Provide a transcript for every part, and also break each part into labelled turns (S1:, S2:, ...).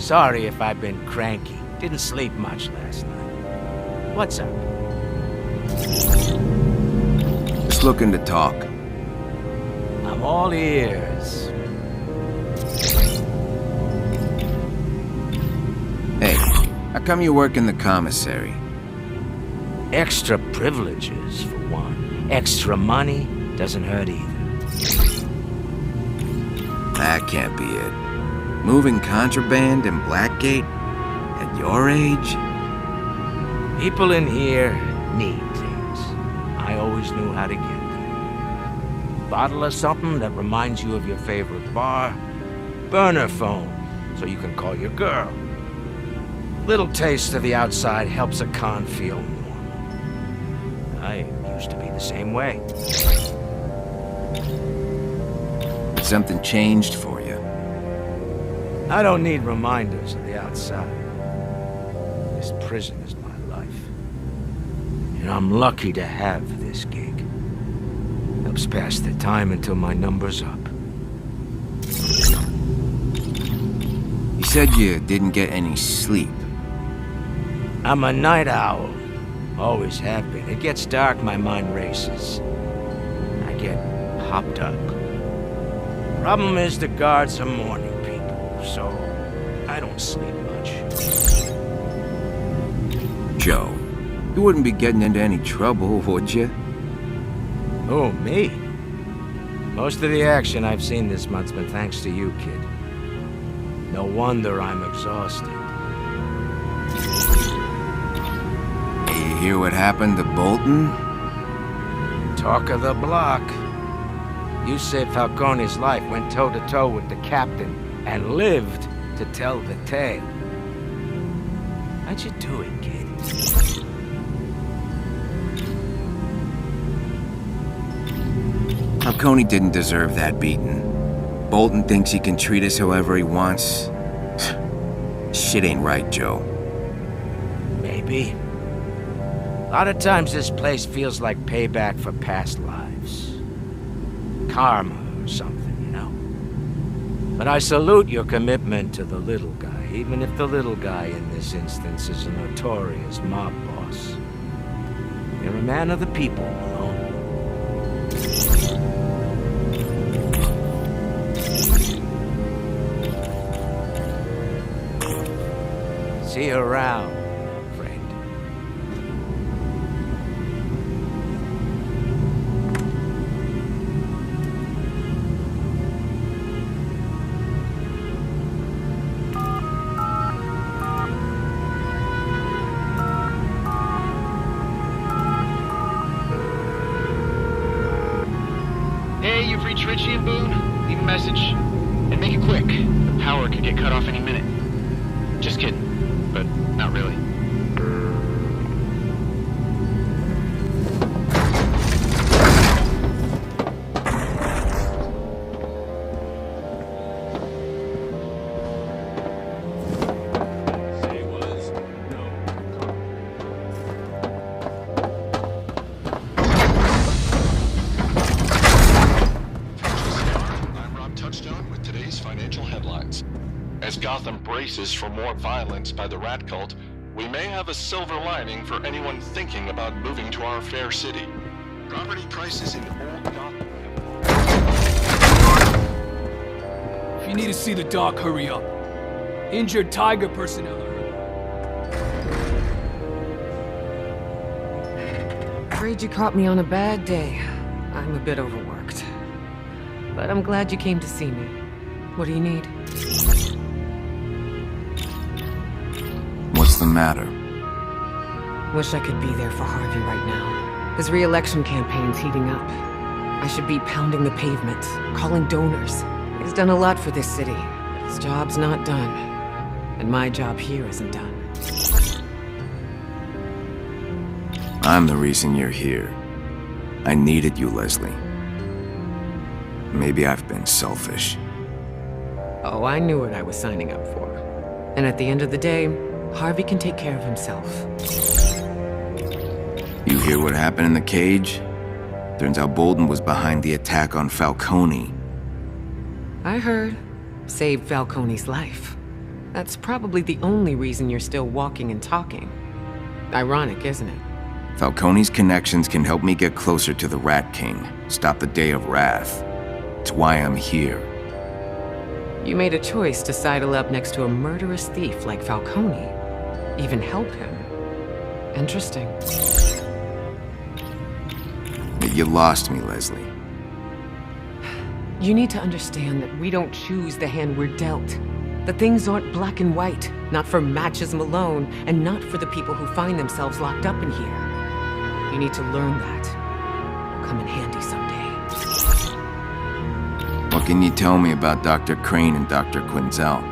S1: Sorry if I've been cranky. Didn't sleep much last night. What's up?
S2: Just looking to talk.
S1: I'm all ears.
S2: Hey, how come you work in the commissary?
S1: Extra privileges, for one. Extra money doesn't hurt either.
S2: That can't be it. Moving contraband in Blackgate? At your age?
S1: People in here need things. I always knew how to get them. Bottle of something that reminds you of your favorite bar. Burner phone, so you can call your girl. Little taste of the outside helps a con feel normal. I used to be the same way.
S2: Something changed for you.
S1: I don't need reminders of the outside. This prison is my life. And I'm lucky to have this gig. Helps pass the time until my number's up.
S2: You said you didn't get any sleep.
S1: I'm a night owl. Always have been. It gets dark, my mind races. I get hopped up. Problem is the guards are morning people, so I don't sleep much.
S2: Joe, you wouldn't be getting into any trouble, would you?
S1: Oh, me? Most of the action I've seen this month's been thanks to you, kid. No wonder I'm exhausted.
S2: You hear what happened to Bolton?
S1: Talk of the block. You saved Falcone's life, went toe-to-toe with the captain, and lived to tell the tale. How'd you do it, kid?
S2: Falcone didn't deserve that beating. Bolton thinks he can treat us however he wants. Shit ain't right, Joe.
S1: Maybe. A lot of times this place feels like payback for past lives. Karma or something, you know? But I salute your commitment to the little guy, even if the little guy in this instance is a notorious mob boss. You're a man of the people, Malone. See you around, friend.
S3: Hey, you've reached Richie and Boone. Leave a message. And make it quick. The power could get cut off any minute. Just kidding. But not really.
S4: As Gotham braces for more violence by the rat cult, we may have a silver lining for anyone thinking about moving to our fair city. Property prices in old Gotham.
S5: If you need to see the doc, hurry up. Injured Tiger personnel are
S6: Afraid you caught me on a bad day. I'm a bit overworked. But I'm glad you came to see me. What do you need?
S2: What's the matter?
S6: Wish I could be there for Harvey right now. His re-election campaign's heating up. I should be pounding the pavement, calling donors. He's done a lot for this city. His job's not done. And my job here isn't done.
S2: I'm the reason you're here. I needed you, Leslie. Maybe I've been selfish.
S6: Oh, I knew what I was signing up for. And at the end of the day, Harvey can take care of himself.
S2: You hear what happened in the cage? Turns out Bolton was behind the attack on Falcone.
S6: I heard. Saved Falcone's life. That's probably the only reason you're still walking and talking. Ironic, isn't it?
S2: Falcone's connections can help me get closer to the Rat King, stop the Day of Wrath. It's why I'm here.
S6: You made a choice to sidle up next to a murderous thief like Falcone. Even help him. Interesting.
S2: You lost me, Leslie.
S6: You need to understand that we don't choose the hand we're dealt. The things aren't black and white, not for Matches Malone, and not for the people who find themselves locked up in here. You need to learn that. It'll come in handy someday.
S2: What can you tell me about Dr. Crane and Dr. Quinzel?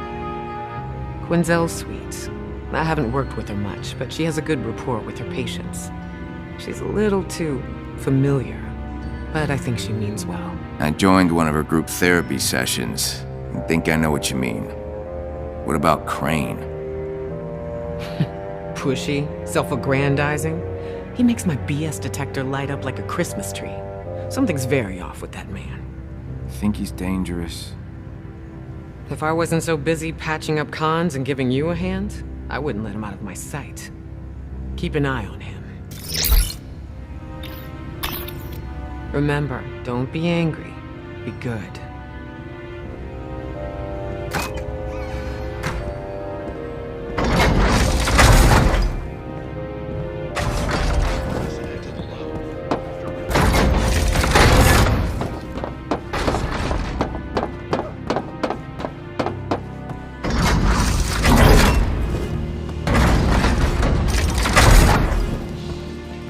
S6: Quinzel's sweet. I haven't worked with her much, but she has a good rapport with her patients. She's a little too familiar, but I think she means well.
S2: I joined one of her group therapy sessions. I think I know what you mean. What about Crane?
S6: Pushy, self-aggrandizing. He makes my BS detector light up like a Christmas tree. Something's very off with that man.
S2: Think he's dangerous?
S6: If I wasn't so busy patching up cons and giving you a hand, I wouldn't let him out of my sight. Keep an eye on him. Remember, don't be angry. Be good.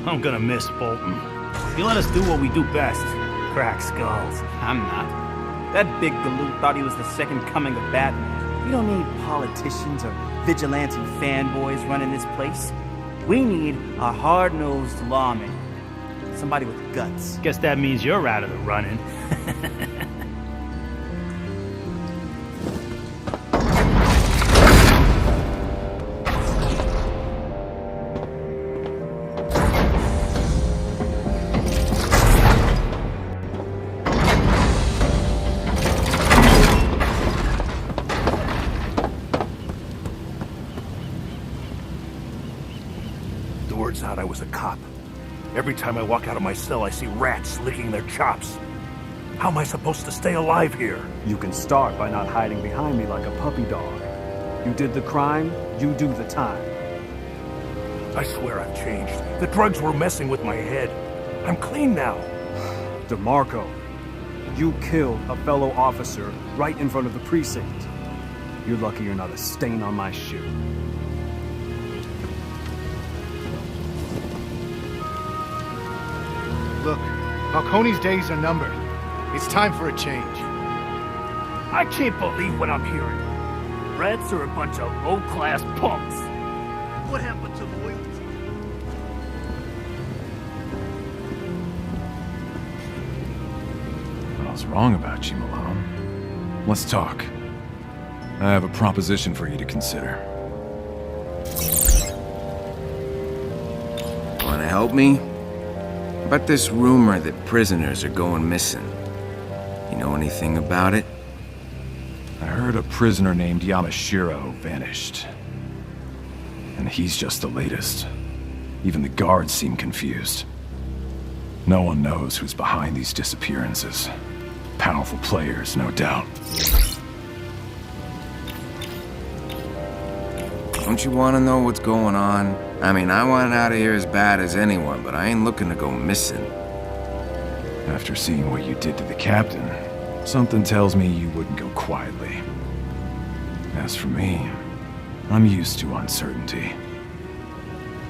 S7: I'm gonna miss Bolton. He let us do what we do best, crack skulls.
S8: I'm not. That big galoot thought he was the second coming of Batman. We don't need politicians or vigilante fanboys running this place. We need a hard-nosed lawman. Somebody with guts.
S7: Guess that means you're out of the running.
S9: The word's out I was a cop. Every time I walk out of my cell, I see rats licking their chops. How am I supposed to stay alive here?
S10: You can start by not hiding behind me like a puppy dog. You did the crime, you do the time.
S9: I swear I've changed. The drugs were messing with my head. I'm clean now.
S10: DeMarco, you killed a fellow officer right in front of the precinct. You're lucky you're not a stain on my shoe.
S11: Look, Falcone's days are numbered. It's time for a change.
S7: I can't believe what I'm hearing. Reds are a bunch of low-class punks. What happened to loyalty?
S12: What's wrong about you, Malone? Let's talk. I have a proposition for you to consider.
S2: Wanna help me? About this rumor that prisoners are going missing. You know anything about it?
S12: I heard a prisoner named Yamashiro vanished. And he's just the latest. Even the guards seem confused. No one knows who's behind these disappearances. Powerful players, no doubt.
S2: Don't you want to know what's going on? I mean, I want out of here as bad as anyone, but I ain't looking to go missing.
S12: After seeing what you did to the captain, something tells me you wouldn't go quietly. As for me, I'm used to uncertainty.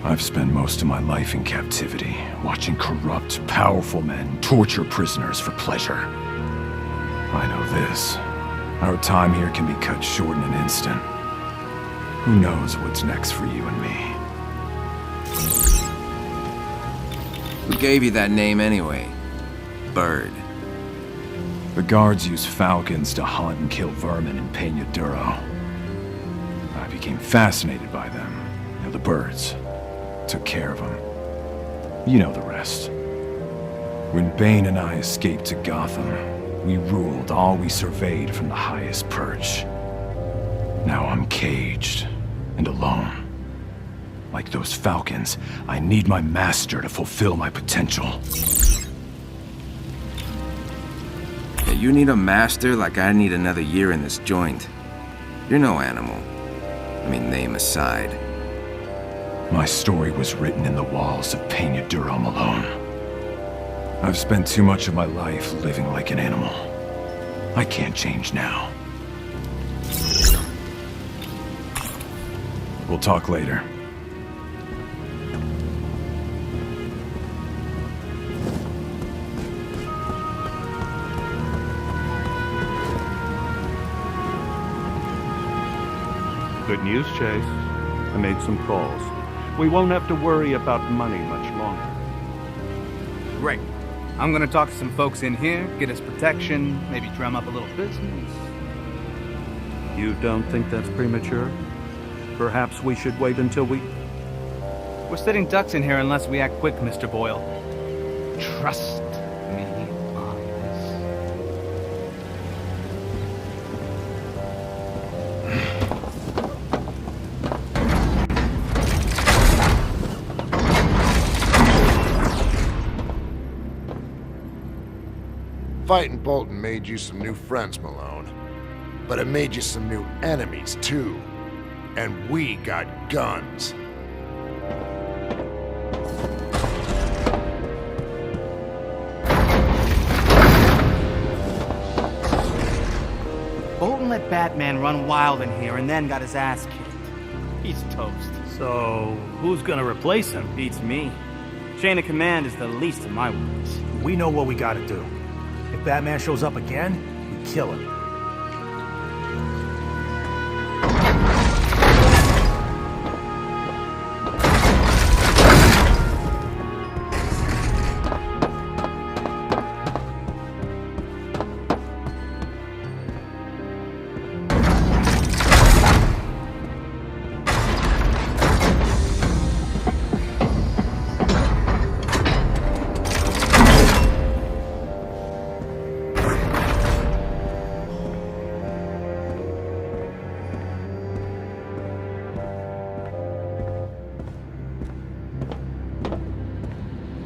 S12: I've spent most of my life in captivity, watching corrupt, powerful men torture prisoners for pleasure. I know this. Our time here can be cut short in an instant. Who knows what's next for you and me?
S2: Who gave you that name anyway? Bird.
S12: The guards use falcons to hunt and kill vermin in Peña Duro. I became fascinated by them, and the birds. Took care of them. You know the rest. When Bane and I escaped to Gotham, we ruled all we surveyed from the highest perch. Now I'm caged and alone. Like those falcons, I need my master to fulfill my potential.
S2: Yeah, you need a master like I need another year in this joint. You're no animal. I mean, name aside.
S12: My story was written in the walls of Peña Duro Malone. I've spent too much of my life living like an animal. I can't change now. We'll talk later.
S9: Good news, Chase. I made some calls. We won't have to worry about money much longer.
S13: Great. I'm gonna talk to some folks in here, get us protection, maybe drum up a little business.
S9: You don't think that's premature? Perhaps we should wait until we...
S13: We're sitting ducks in here unless we act quick, Mr. Boyle. Trust me on this.
S14: Fighting Bolton made you some new friends, Malone. But it made you some new enemies, too. And we got guns.
S8: Bolton let Batman run wild in here and then got his ass kicked. He's toast.
S7: So, who's gonna replace him?
S8: Beats me. Chain of command is the least of my worries.
S9: We know what we gotta do. If Batman shows up again, we kill him.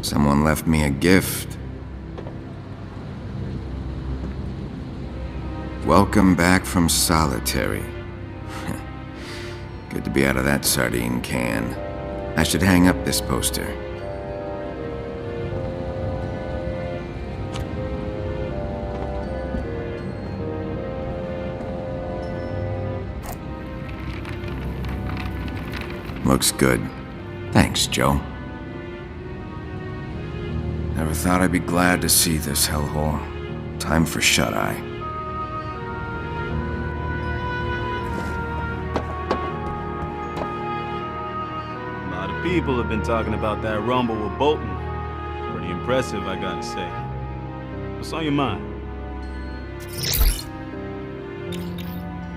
S2: Someone left me a gift. Welcome back from solitary. Good to be out of that sardine can. I should hang up this poster. Looks good. Thanks, Joe. Never thought I'd be glad to see this hellhole. Time for shut-eye.
S15: A lot of people have been talking about that rumble with Bolton. Pretty impressive, I gotta say. What's on your mind?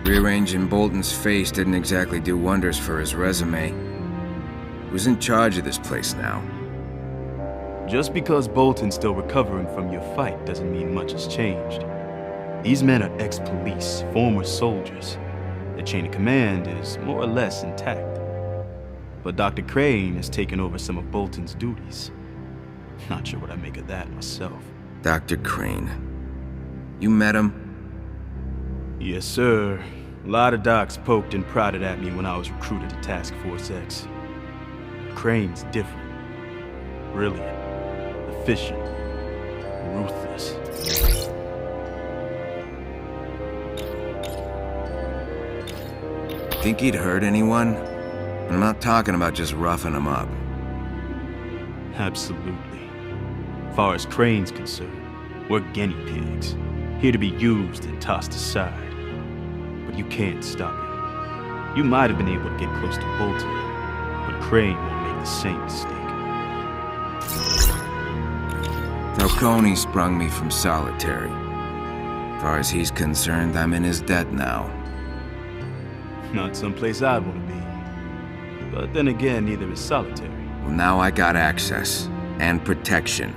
S2: Rearranging Bolton's face didn't exactly do wonders for his resume. Who's in charge of this place now?
S15: Just because Bolton's still recovering from your fight doesn't mean much has changed. These men are ex-police, former soldiers. The chain of command is more or less intact. But Dr. Crane has taken over some of Bolton's duties. Not sure what I make of that myself.
S2: Dr. Crane. You met him?
S15: Yes, sir. A lot of docs poked and prodded at me when I was recruited to Task Force X. Crane's different. Brilliant. Efficient. Ruthless.
S2: Think he'd hurt anyone? I'm not talking about just roughing him up.
S15: Absolutely. As far as Crane's concerned, we're guinea pigs. Here to be used and tossed aside. But you can't stop him. You might have been able to get close to Bolton, but Crane won't make the same mistake.
S2: Falcone sprung me from solitary. As far as he's concerned, I'm in his debt now.
S15: Not someplace I'd want to be. But then again, neither is solitary.
S2: Well, now I got access. And protection.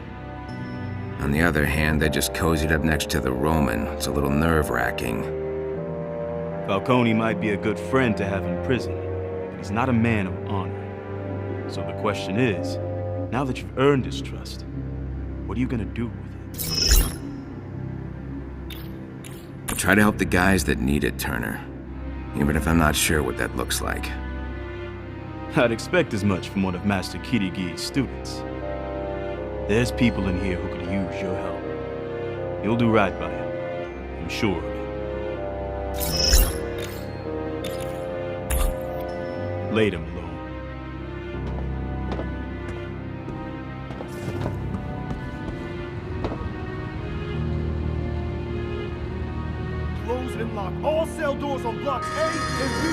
S2: On the other hand, they just cozied up next to the Roman. It's a little nerve-wracking.
S15: Falcone might be a good friend to have in prison, but he's not a man of honor. So the question is, now that you've earned his trust, what are you gonna do with it?
S2: I try to help the guys that need it, Turner. Even if I'm not sure what that looks like.
S15: I'd expect as much from one of Master Kirigi's students. There's people in here who could use your help. You'll do right by him. I'm sure of it. Later, Malone.
S7: Close and lock all cell doors on blocks A and B.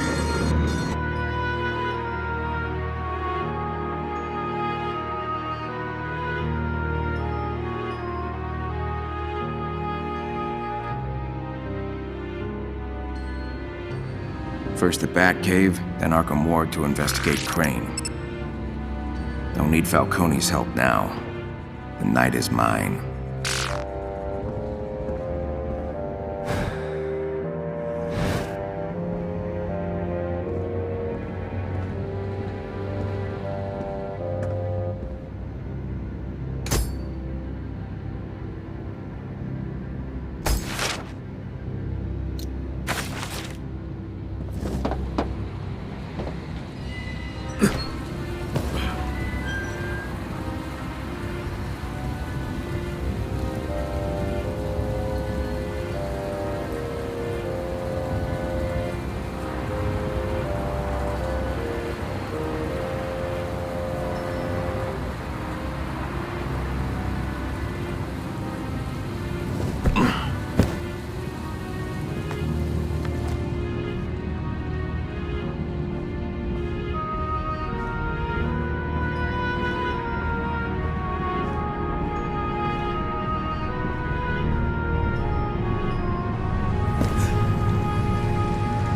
S2: First the Batcave, then Arkham Ward to investigate Crane. Don't need Falcone's help now. The night is mine.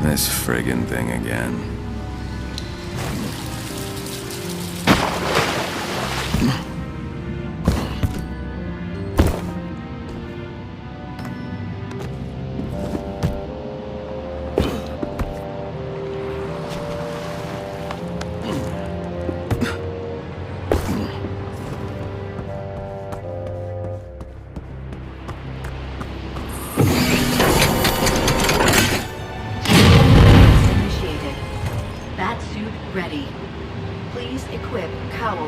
S2: This friggin' thing again.
S16: Ready. Please equip cowl.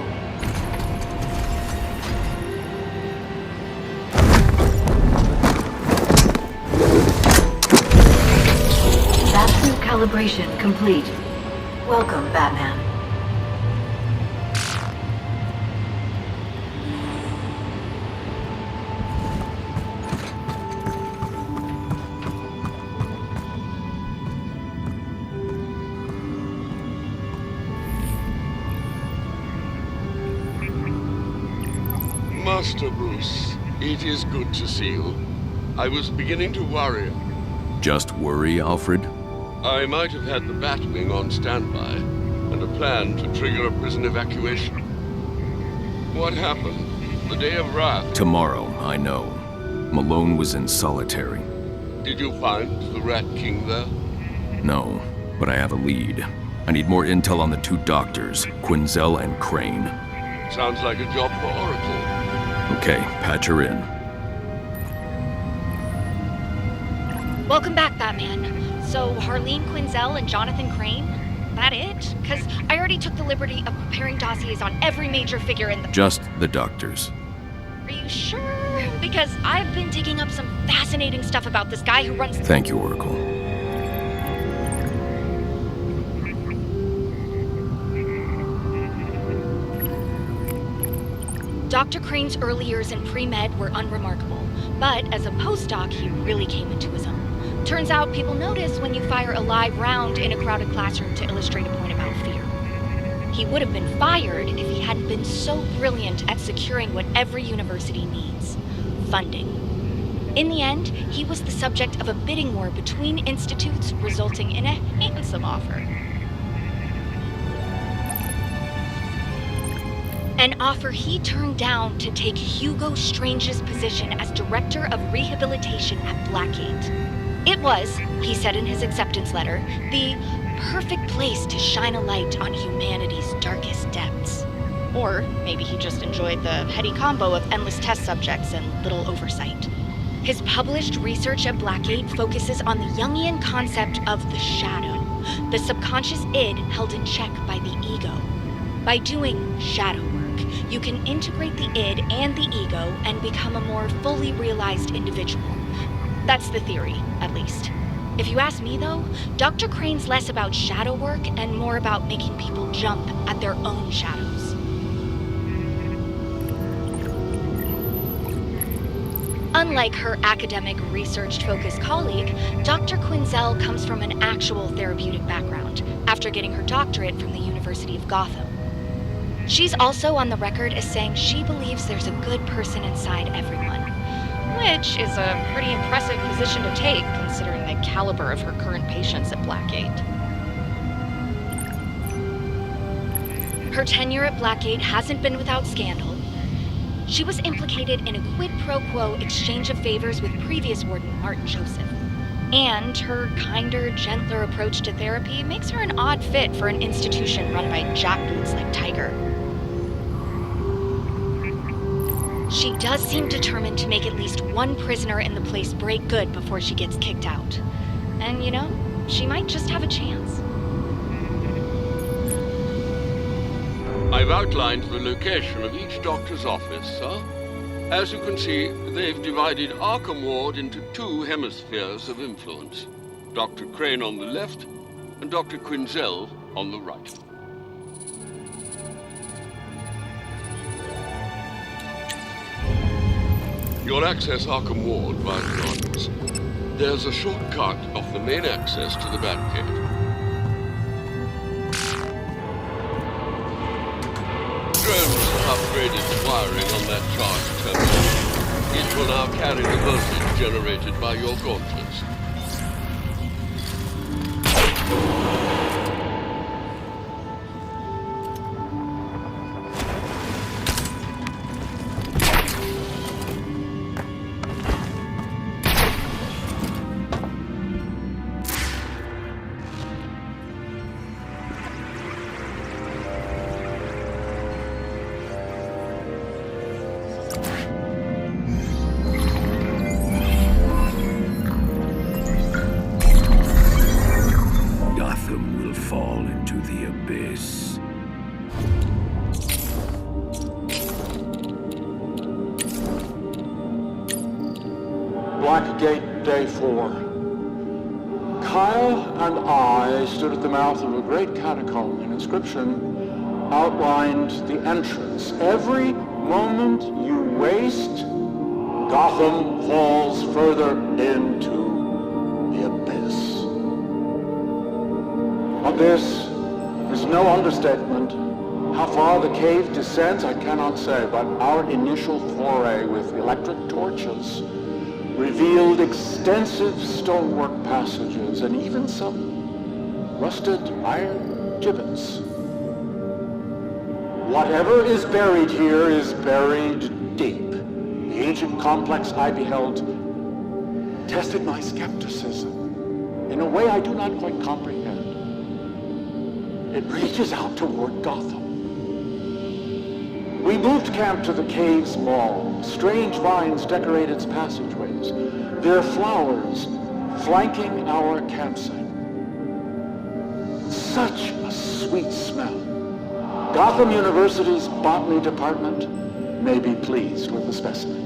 S16: Batsuit calibration complete. Welcome, Batman.
S17: Master Bruce, it is good to see you. I was beginning to worry.
S18: Just worry, Alfred?
S17: I might have had the Batwing on standby, and a plan to trigger a prison evacuation. What happened? The day of wrath?
S18: Tomorrow, I know. Malone was in solitary.
S17: Did you find the Rat King there?
S18: No, but I have a lead. I need more intel on the two doctors, Quinzel and Crane.
S17: Sounds like a job for Oracle.
S18: Okay, patch her in.
S19: Welcome back, Batman. So, Harleen Quinzel and Jonathan Crane? That it? Because I already took the liberty of preparing dossiers on every major figure in the...
S18: Just the doctors.
S19: Are you sure? Because I've been digging up some fascinating stuff about this guy who runs...
S18: Thank you, Oracle.
S19: Dr. Crane's early years in pre-med were unremarkable, but as a postdoc, he really came into his own. Turns out people notice when you fire a live round in a crowded classroom to illustrate a point about fear. He would have been fired if he hadn't been so brilliant at securing what every university needs: funding. In the end, he was the subject of a bidding war between institutes, resulting in a handsome offer. An offer he turned down to take Hugo Strange's position as Director of Rehabilitation at Blackgate. It was, he said in his acceptance letter, the perfect place to shine a light on humanity's darkest depths. Or maybe he just enjoyed the heady combo of endless test subjects and little oversight. His published research at Blackgate focuses on the Jungian concept of the shadow, the subconscious id held in check by the ego. By doing shadow work, you can integrate the id and the ego and become a more fully realized individual. That's the theory, at least. If you ask me, though, Dr. Crane's less about shadow work and more about making people jump at their own shadows. Unlike her academic, research-focused colleague, Dr. Quinzel comes from an actual therapeutic background after getting her doctorate from the University of Gotham. She's also on the record as saying she believes there's a good person inside everyone, which is a pretty impressive position to take considering the caliber of her current patients at Blackgate. Her tenure at Blackgate hasn't been without scandal. She was implicated in a quid pro quo exchange of favors with previous warden Martin Joseph. And her kinder, gentler approach to therapy makes her an odd fit for an institution run by jackboots like Tiger. She does seem determined to make at least one prisoner in the place break good before she gets kicked out. And, you know, she might just have a chance.
S17: I've outlined the location of each doctor's office, sir. As you can see, they've divided Arkham Ward into two hemispheres of influence. Dr. Crane on the left, and Dr. Quinzel on the right. You'll access Arkham Ward via the gardens. There's a shortcut off the main access to the Batcave. Drones have upgraded the wiring on that charge terminal. It will now carry the voltage generated by your gauntlets.
S20: Blackgate, Day 4. Kyle and I stood at the mouth of a great catacomb. An inscription outlined the entrance. Every moment you waste, Gotham falls further into the abyss. Abyss is no understatement. How far the cave descends, I cannot say, but our initial foray with electric torches revealed extensive stonework passages and even some rusted iron gibbets. Whatever is buried here is buried deep. The ancient complex I beheld tested my skepticism in a way I do not quite comprehend. It reaches out toward Gotham. We moved camp to the cave's mall. Strange vines decorate its passageways, their flowers flanking our campsite. Such a sweet smell. Gotham University's botany department may be pleased with the specimen.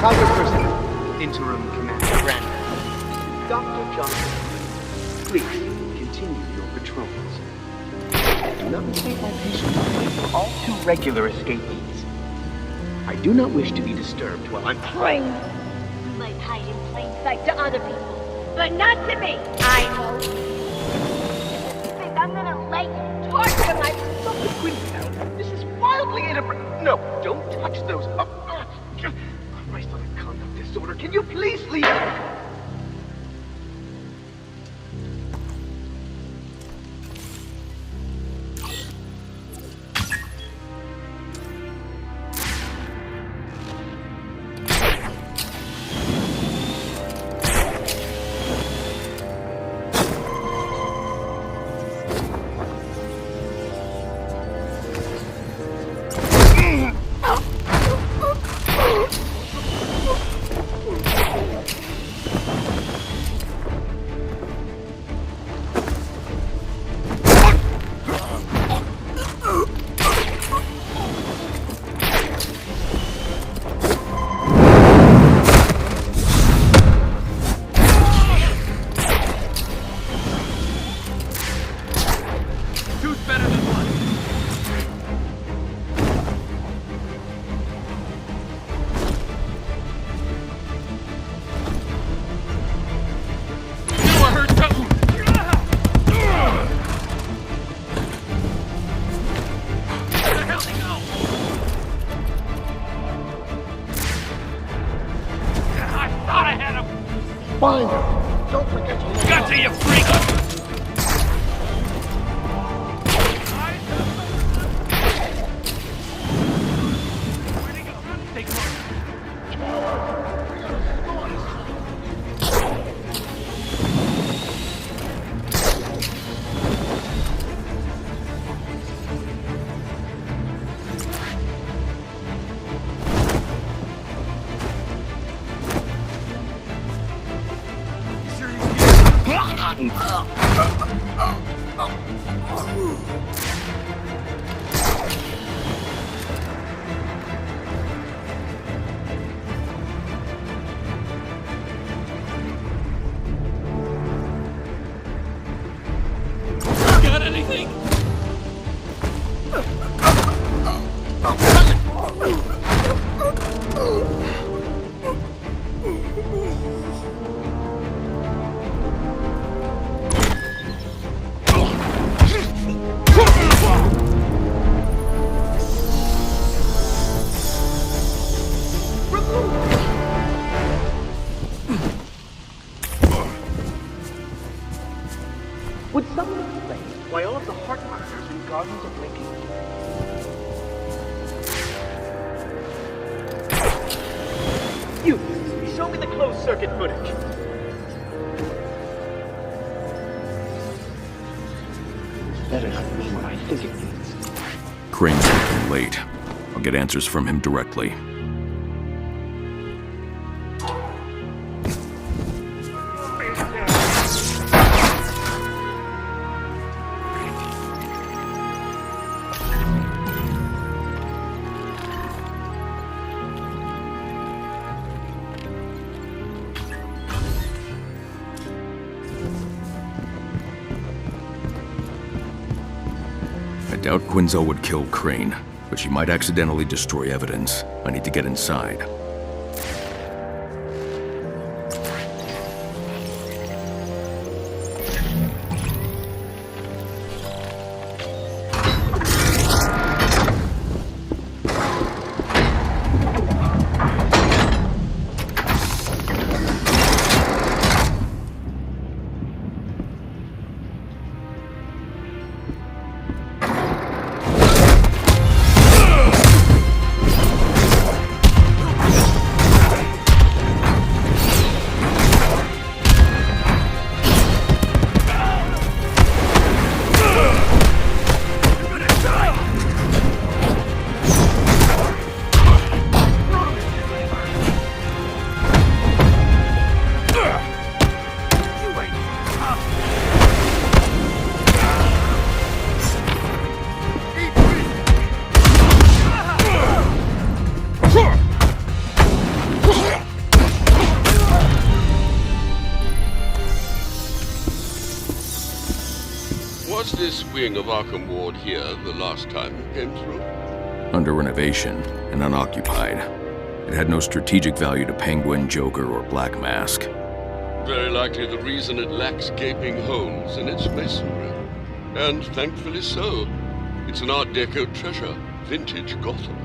S21: Congressperson, Interim Commander Brandon. Dr. Johnson, please continue your patrols. Do not mistake my patience for all too regular escapees. I do not wish to be disturbed while I'm praying.
S1: You might hide in plain sight to other people, but not to me. I know. You think I'm gonna let you torture my...
S21: Dr. Quinzel, this is wildly inappropriate. No, don't touch those up. Christ on a conduct disorder. Can you please leave?
S20: Find her. Don't forget to look
S7: Got to, you freak! Got anything?
S21: Would someone explain why all of the heart monitors and gardens are blinking? You, show me the closed circuit footage.
S3: Better not be what I think it means.
S18: Crane's working late. I'll get answers from him directly. I doubt Quinzel would kill Crane, but she might accidentally destroy evidence. I need to get inside.
S17: this wing of Arkham Ward here the last time you came through?
S18: Under renovation and unoccupied. It had no strategic value to Penguin, Joker, or Black Mask.
S17: Very likely the reason it lacks gaping holes in its masonry. And thankfully so. It's an Art Deco treasure, vintage Gotham.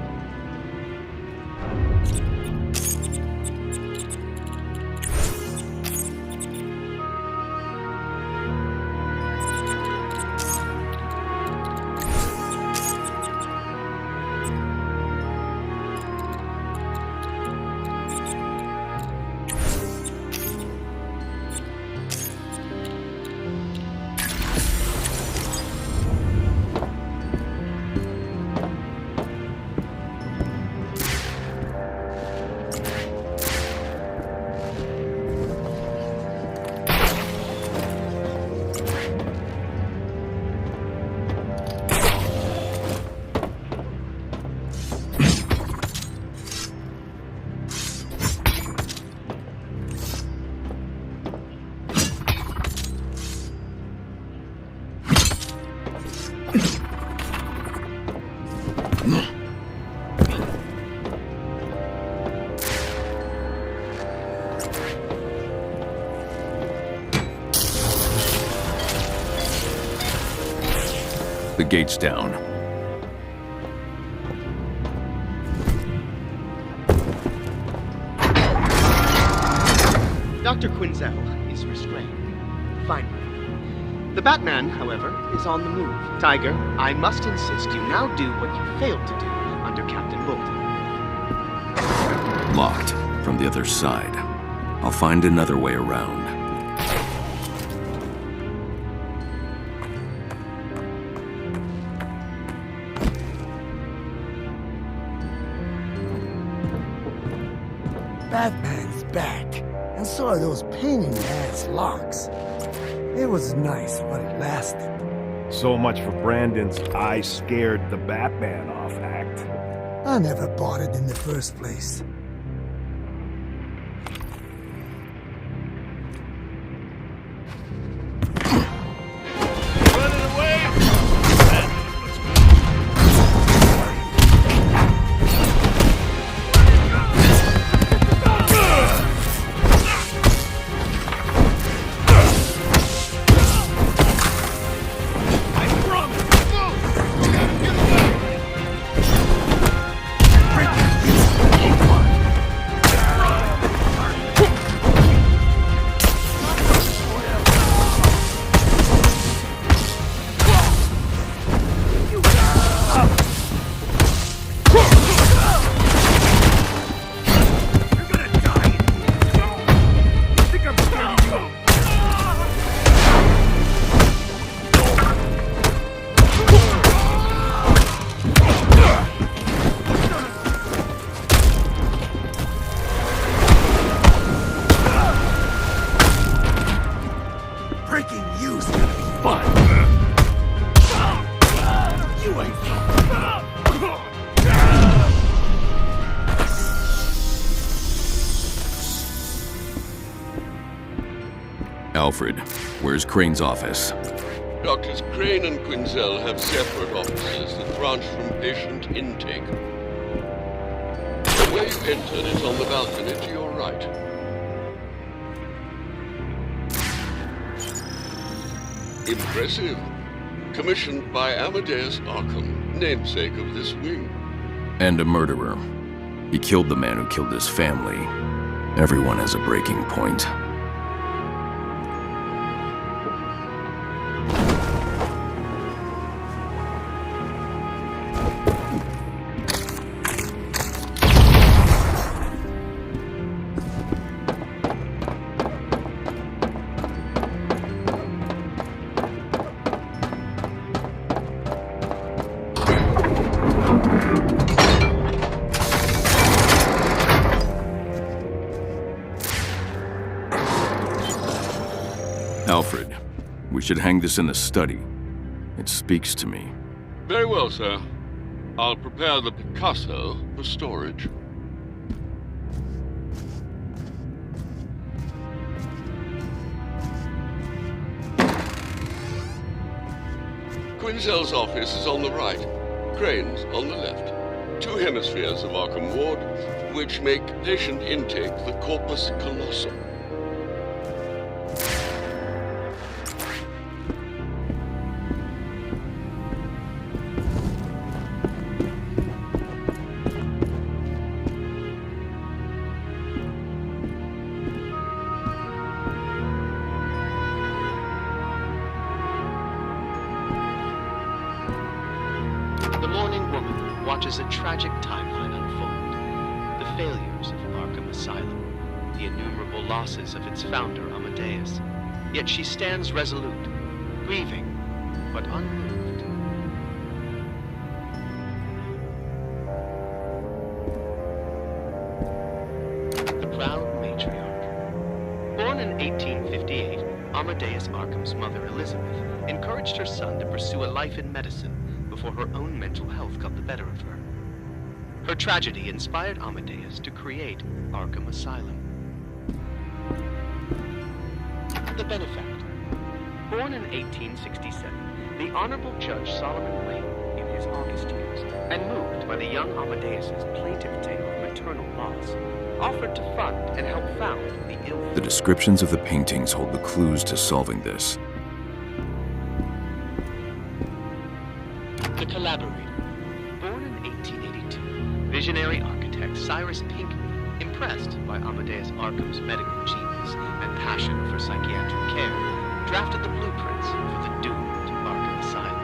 S18: The gate's down.
S21: Dr. Quinzel is restrained. Finally. The Batman, however, is on the move. Tiger, I must insist you now do what you failed to do under Captain Bolton.
S18: Locked from the other side. I'll find another way around.
S4: Batman's back, and so are those pain-in-the-ass locks. It was nice while it lasted.
S9: So much for Brandon's I scared the Batman off act.
S4: I never bought it in the first place.
S18: Alfred, where's Crane's office?
S17: Doctors Crane and Quinzel have separate offices that branch from patient intake. The way you entered is on the balcony to your right. Impressive. Commissioned by Amadeus Arkham, namesake of this wing.
S18: And a murderer. He killed the man who killed his family. Everyone has a breaking point. Alfred, we should hang this in the study. It speaks to me.
S17: Very well, sir. I'll prepare the Picasso for storage. Quinzel's office is on the right, Crane's on the left. 2 hemispheres of Arkham Ward, which make patient intake the corpus callosum.
S21: The mourning woman watches a tragic timeline unfold. The failures of Arkham Asylum, the innumerable losses of its founder, Amadeus. Yet she stands resolute, grieving, but unmoved. The proud matriarch. Born in 1858, Amadeus Arkham's mother, Elizabeth, encouraged her son to pursue a life in medicine before her own mental health got the better of her. Her tragedy inspired Amadeus to create Arkham Asylum. The benefactor. Born in 1867, the Honorable Judge Solomon Wayne, in his August years, and moved by the young Amadeus's plaintive tale of maternal loss, offered to fund and help found the ill.
S18: The descriptions of the paintings hold the clues to solving this.
S21: The collaborator. Born in 1882, visionary architect Cyrus Pinckney, impressed by Amadeus Arkham's medical genius and passion for psychiatric care, drafted the blueprints for the doomed Arkham Asylum.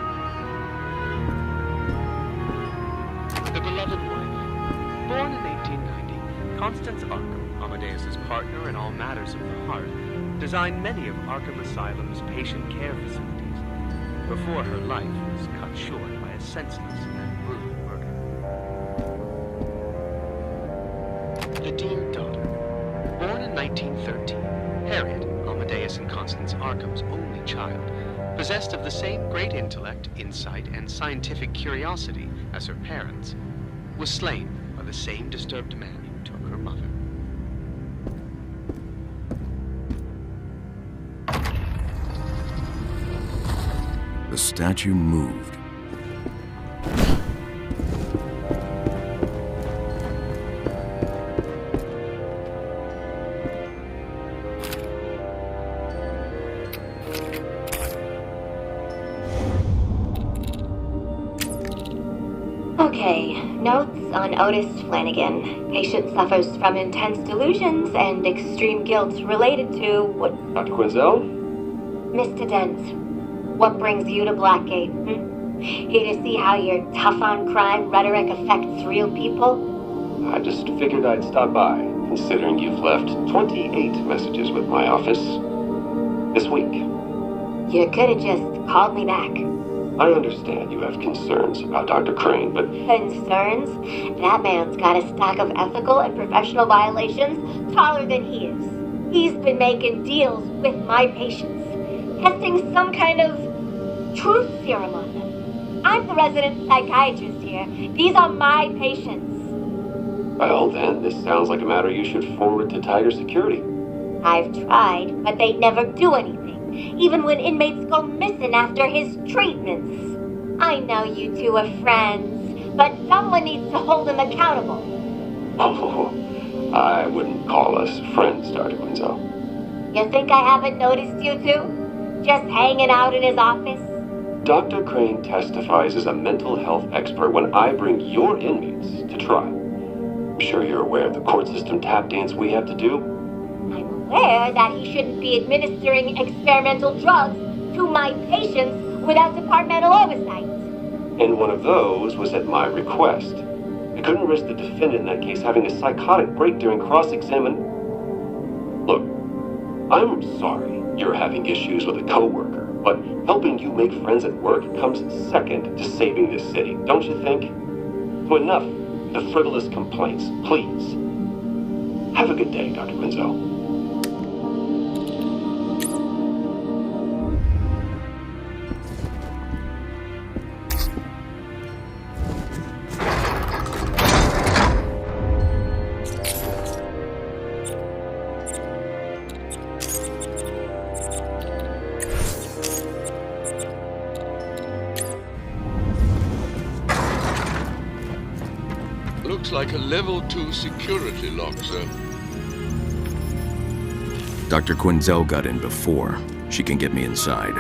S21: The beloved wife. Born in 1890, Constance Arkham, Amadeus's partner in all matters of the heart, designed many of Arkham Asylum's patient care facilities before her life was cut short by a senseless and brutal murder. The dear daughter. Born in 1913, Harriet, Amadeus and Constance Arkham's only child, possessed of the same great intellect, insight, and scientific curiosity as her parents, was slain by the same disturbed man who took her mother.
S18: The statue moved.
S1: Okay, notes on Otis Flanagan. Patient suffers from intense delusions and extreme guilt related to what...
S5: Dr. Quinzel?
S1: Mr. Dent, what brings you to Blackgate? Here to see how your tough-on-crime rhetoric affects real people?
S5: I just figured I'd stop by, considering you've left 28 messages with my office this week.
S1: You could have just called me back.
S5: I understand you have concerns about Dr. Crane, but...
S1: Concerns? That man's got a stack of ethical and professional violations taller than he is. He's been making deals with my patients, testing some kind of truth serum on them. I'm the resident psychiatrist here. These are my patients.
S5: Well, then, this sounds like a matter you should forward to Tiger Security.
S1: I've tried, but they never do anything. Even when inmates go missing after his treatments. I know you two are friends, but someone needs to hold him accountable.
S5: Oh, I wouldn't call us friends, Dr. Quinzel.
S1: You think I haven't noticed you two? Just hanging out in his office?
S5: Dr. Crane testifies as a mental health expert when I bring your inmates to trial. I'm sure you're aware of the court system tap dance we have to do.
S1: Aware that he shouldn't be administering experimental drugs to my patients without departmental oversight.
S5: And one of those was at my request. I couldn't risk the defendant in that case having a psychotic break during cross-examination. Look, I'm sorry you're having issues with a coworker, but helping you make friends at work comes second to saving this city, don't you think? So enough of the frivolous complaints, please. Have a good day, Dr. Quinzel.
S17: looks like a level 2 security lock, sir.
S18: Dr. Quinzel got in before. She can get me inside.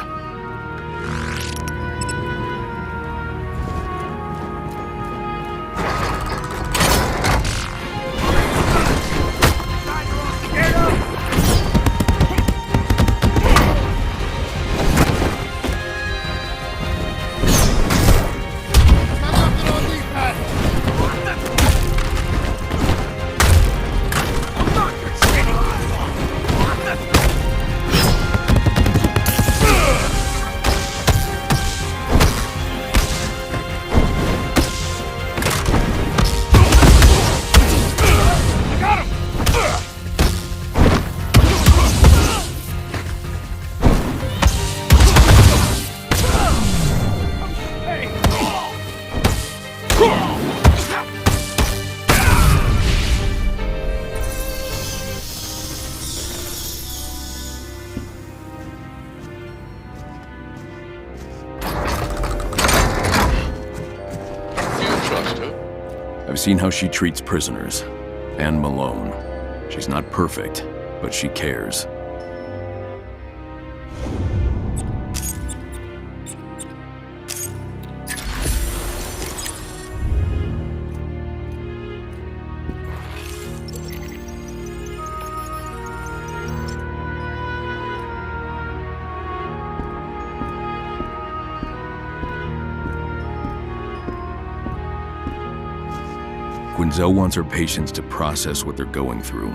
S18: I've seen how she treats prisoners. And Malone. She's not perfect, but she cares. Quinzel wants her patients to process what they're going through.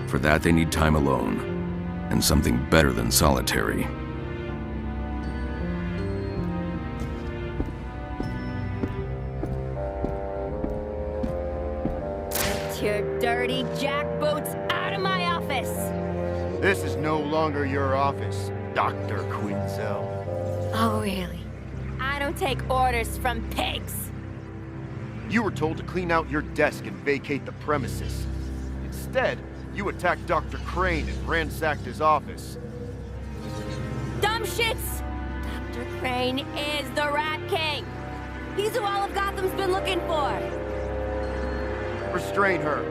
S18: For that, they need time alone, and something better than solitary.
S6: Get your dirty jackboots out of my office!
S22: This is no longer your office, Dr. Quinzel.
S6: Oh, really? I don't take orders from pigs!
S22: You were told to clean out your desk and vacate the premises. Instead, you attacked Dr. Crane and ransacked his office.
S6: Dumb shits! Dr. Crane is the Rat King! He's who all of Gotham's been looking for!
S22: Restrain her.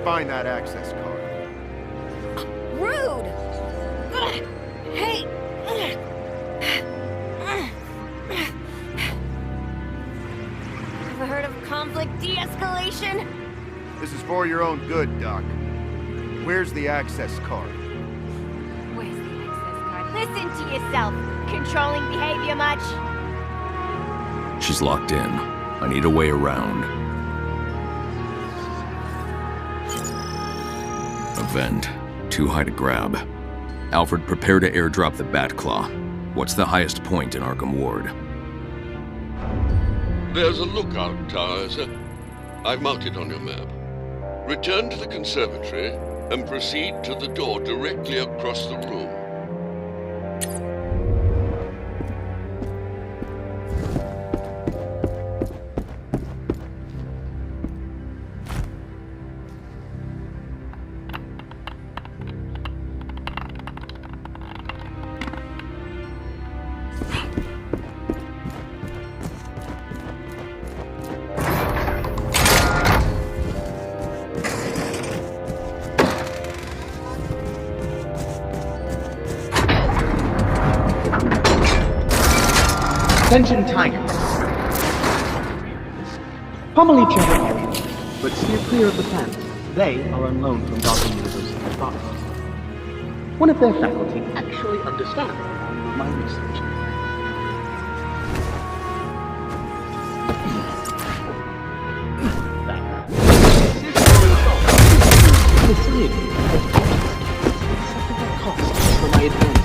S22: Find that access card.
S6: Rude! Hey! Ever heard of conflict de-escalation?
S22: This is for your own good, Doc. Where's the access card?
S6: Where's the access card? Listen to yourself! Controlling behavior much?
S18: She's locked in. I need a way around. A vent. Too high to grab. Alfred, prepare to airdrop the Batclaw. What's the highest point in Arkham Ward?
S17: There's a lookout tower, sir. I've marked it on your map. Return to the conservatory and proceed to the door directly across the room.
S23: Attention Tigers. Pummel each other areas, but steer clear of the fence. They are on loan from Gotham University property. One of their faculty actually understands the value of my research. I say it, acceptable costs for my advantage.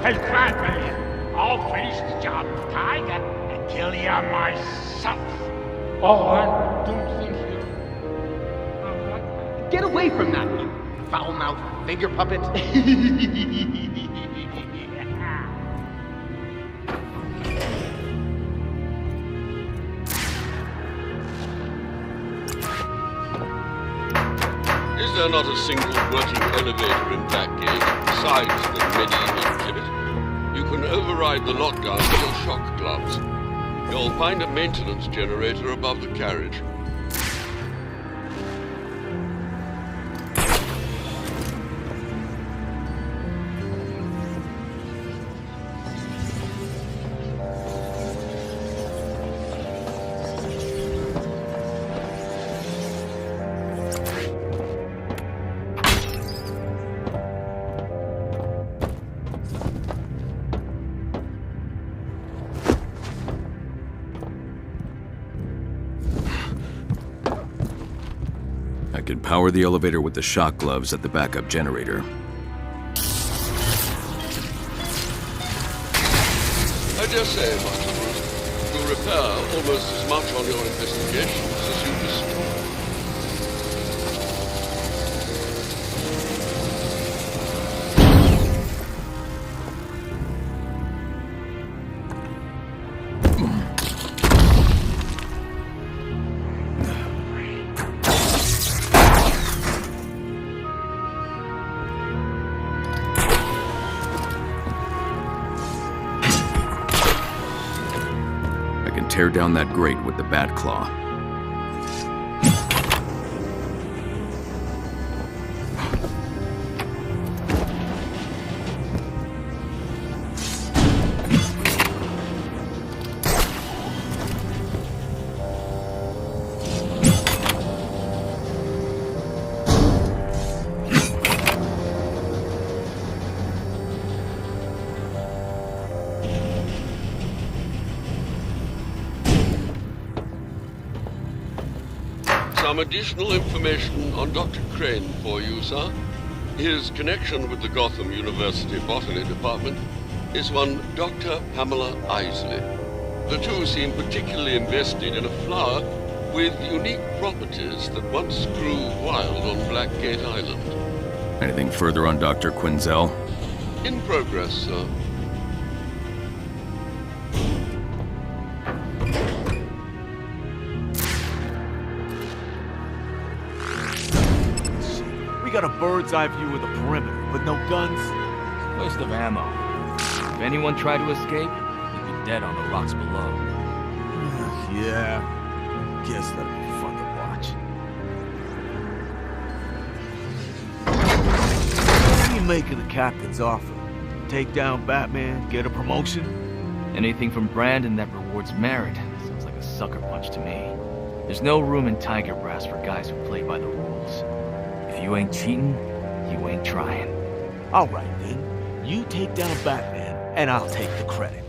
S24: Hey, Batman, I'll finish the job, Tiger, and kill you myself. Oh, I don't think you...
S23: Get away from that, you foul-mouthed finger puppet!
S17: there not a single working elevator in Blackgate besides the medieval pivot? You can override the lockdown with your shock gloves. You'll find a maintenance generator above the carriage.
S18: I can power the elevator with the shock gloves at the backup generator.
S17: I dare say, Master Bruce, you'll repair almost as much on your investigations as you destroy.
S18: Tear down that grate with the bat claw.
S17: Some additional information on Dr. Crane for you, sir. His connection with the Gotham University Botany Department is one Dr. Pamela Isley. The two seem particularly invested in a flower with unique properties that once grew wild on Blackgate Island.
S18: Anything further on Dr. Quinzel?
S17: In progress, sir.
S7: We got a bird's eye view of the perimeter, but no guns.
S10: Waste of ammo. If anyone tried to escape, they'd be dead on the rocks below.
S7: Yeah. Guess that'd be fun to watch. What do you make of the captain's offer? Take down Batman, get a promotion?
S10: Anything from Brandon that rewards merit sounds like a sucker punch to me. There's no room in Tiger Brass for guys who play by the rules. If you ain't cheating, you ain't trying.
S7: All right, then. You take down Batman, and I'll take the credit.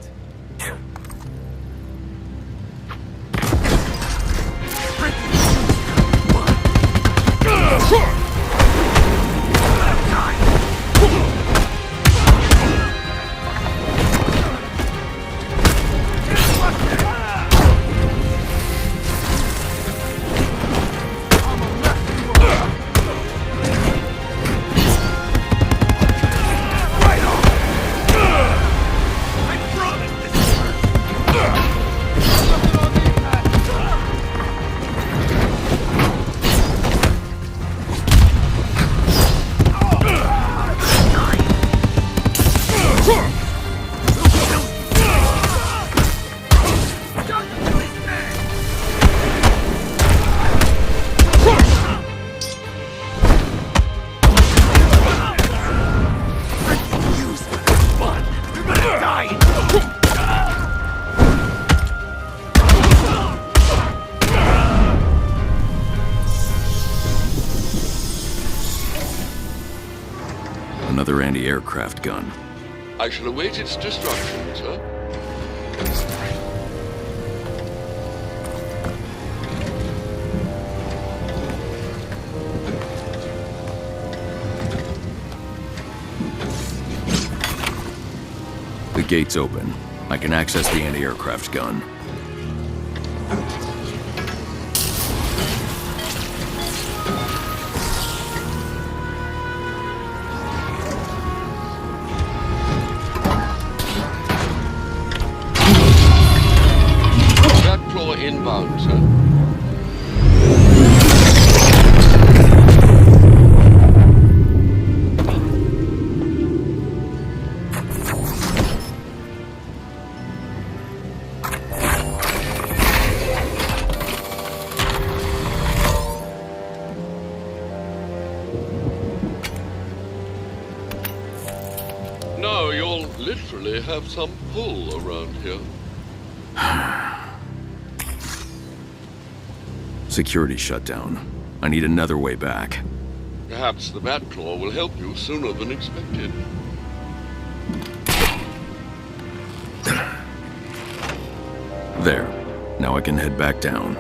S18: Another anti-aircraft gun.
S17: I shall await its destruction, sir.
S18: The gate's open. I can access the anti-aircraft gun.
S17: Inbound, sir. naturally have some pull around here.
S18: Security shut down. I need another way back.
S17: Perhaps the Batclaw will help you sooner than expected.
S18: There. Now I can head back down.